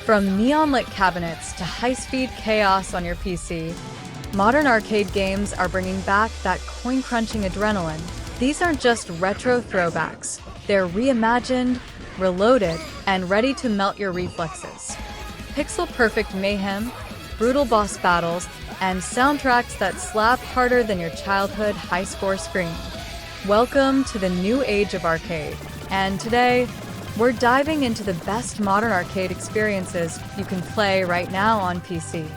From neon-lit cabinets to high-speed chaos on your PC, modern arcade games are bringing back that coin-crunching adrenaline. These aren't just retro throwbacks. They're reimagined, reloaded, and ready to melt your reflexes. Pixel-perfect mayhem, brutal boss battles, and soundtracks that slap harder than your childhood high-score screen. Welcome to the new age of arcade. And today, we're diving into the best modern arcade experiences you can play right now on PC.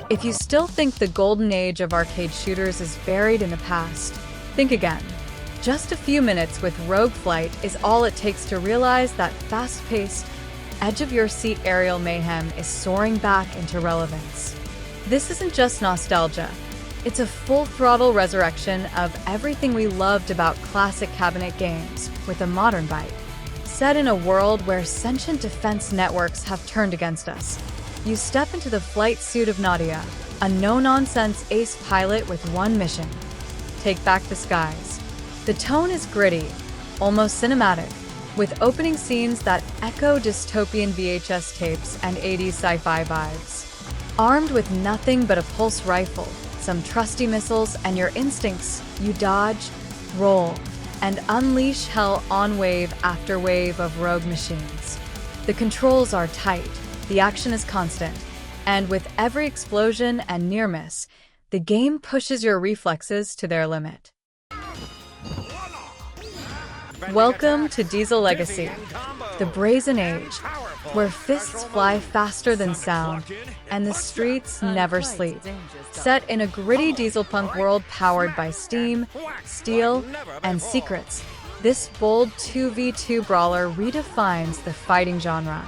If you still think the golden age of arcade shooters is buried in the past, think again. Just a few minutes with Rogue Flight is all it takes to realize that fast-paced, edge-of-your-seat aerial mayhem is soaring back into relevance. This isn't just nostalgia. It's a full-throttle resurrection of everything we loved about classic cabinet games with a modern bite. Set in a world where sentient defense networks have turned against us, you step into the flight suit of Nadia, a no-nonsense ace pilot with one mission: take back the skies. The tone is gritty, almost cinematic, with opening scenes that echo dystopian VHS tapes and 80s sci-fi vibes. Armed with nothing but a pulse rifle, some trusty missiles, and your instincts, you dodge, roll, and unleash hell on wave after wave of rogue machines. The controls are tight, the action is constant, and with every explosion and near miss, the game pushes your reflexes to their limit. Welcome to Diesel Legacy, the Brazen Age, where fists fly faster than sound, and the streets never sleep. Set in a gritty dieselpunk world powered by steam, steel, and secrets, this bold 2v2 brawler redefines the fighting genre.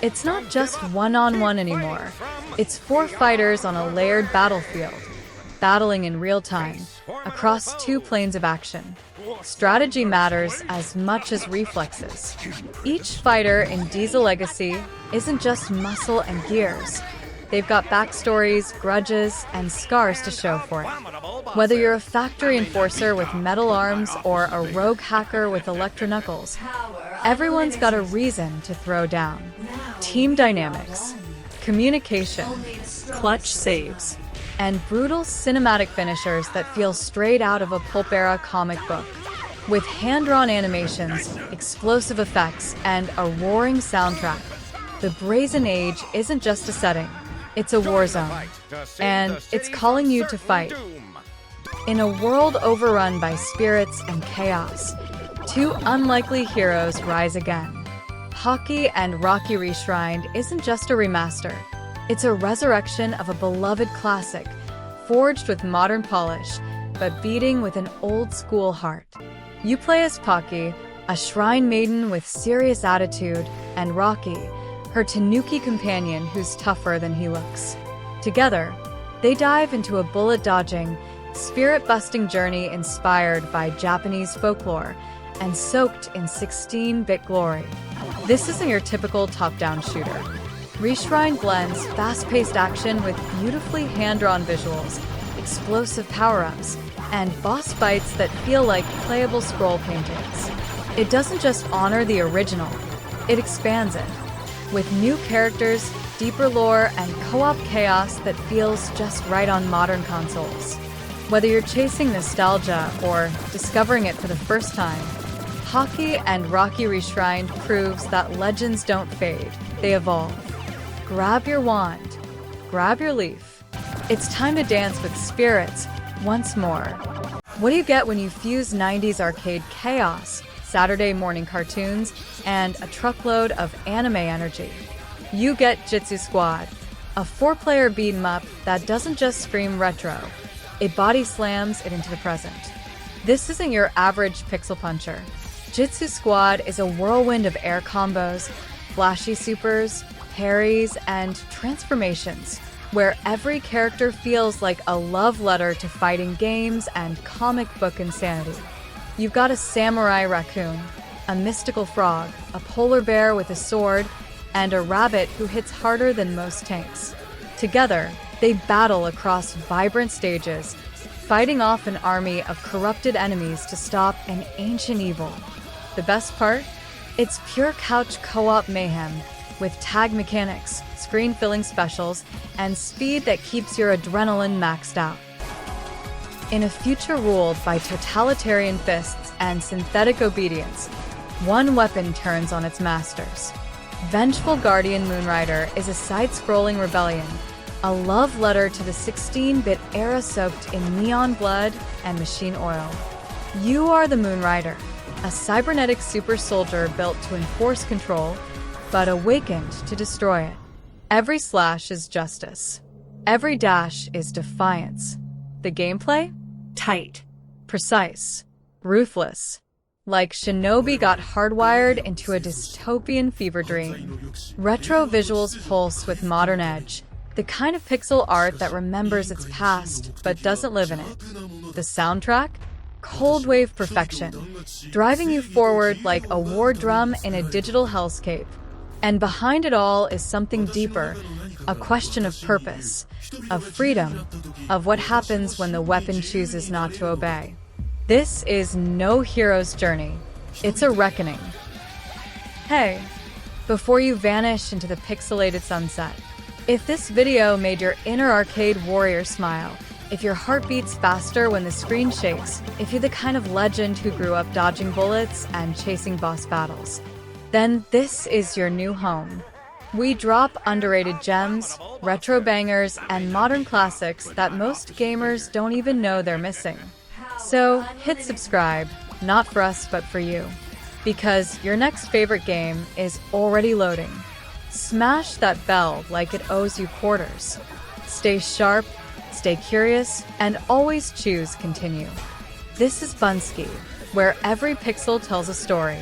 It's not just one-on-one anymore. It's four fighters on a layered battlefield, battling in real time, across two planes of action. Strategy matters as much as reflexes. Each fighter in Diesel Legacy isn't just muscle and gears. They've got backstories, grudges, and scars to show for it. Whether you're a factory enforcer with metal arms or a rogue hacker with electro-knuckles, everyone's got a reason to throw down. Team dynamics, communication, clutch saves, and brutal cinematic finishers that feel straight out of a pulp-era comic book. With hand-drawn animations, explosive effects, and a roaring soundtrack, the Brazen Age isn't just a setting, it's a war zone. And it's calling you to fight. In a world overrun by spirits and chaos, two unlikely heroes rise again. Pocky and Rocky Reshrined isn't just a remaster. It's a resurrection of a beloved classic, forged with modern polish, but beating with an old-school heart. You play as Pocky, a shrine maiden with serious attitude, and Rocky, her tanuki companion who's tougher than he looks. Together, they dive into a bullet-dodging, spirit-busting journey inspired by Japanese folklore and soaked in 16-bit glory. This isn't your typical top-down shooter. Reshrined blends fast-paced action with beautifully hand-drawn visuals, explosive power-ups, and boss fights that feel like playable scroll paintings. It doesn't just honor the original, it expands it. With new characters, deeper lore, and co-op chaos that feels just right on modern consoles. Whether you're chasing nostalgia or discovering it for the first time, Pocky and Rocky Reshrined proves that legends don't fade, they evolve. Grab your wand, grab your leaf. It's time to dance with spirits once more. What do you get when you fuse 90s arcade chaos, Saturday morning cartoons, and a truckload of anime energy? You get Jitsu Squad, a 4-player beat-em-up that doesn't just scream retro, it body slams it into the present. This isn't your average pixel puncher. Jitsu Squad is a whirlwind of air combos, flashy supers, parries, and transformations, where every character feels like a love letter to fighting games and comic book insanity. You've got a samurai raccoon, a mystical frog, a polar bear with a sword, and a rabbit who hits harder than most tanks. Together, they battle across vibrant stages, fighting off an army of corrupted enemies to stop an ancient evil. The best part? It's pure couch co-op mayhem, with tag mechanics, screen-filling specials, and speed that keeps your adrenaline maxed out. In a future ruled by totalitarian fists and synthetic obedience, one weapon turns on its masters. Vengeful Guardian Moonrider is a side-scrolling rebellion, a love letter to the 16-bit era soaked in neon blood and machine oil. You are the Moonrider, a cybernetic super soldier built to enforce control, but awakened to destroy it. Every slash is justice. Every dash is defiance. The gameplay? Tight, precise, ruthless. Like Shinobi got hardwired into a dystopian fever dream. Retro visuals pulse with modern edge, the kind of pixel art that remembers its past but doesn't live in it. The soundtrack? Cold wave perfection, driving you forward like a war drum in a digital hellscape. And behind it all is something deeper, a question of purpose, of freedom, of what happens when the weapon chooses not to obey. This is no hero's journey. It's a reckoning. Hey, before you vanish into the pixelated sunset, if this video made your inner arcade warrior smile, if your heart beats faster when the screen shakes, if you're the kind of legend who grew up dodging bullets and chasing boss battles, then this is your new home. We drop underrated gems, retro bangers, and modern classics that most gamers don't even know they're missing. So hit subscribe, not for us but for you, because your next favorite game is already loading. Smash that bell like it owes you quarters. Stay sharp, stay curious, and always choose continue. This is Bunsky, where every pixel tells a story.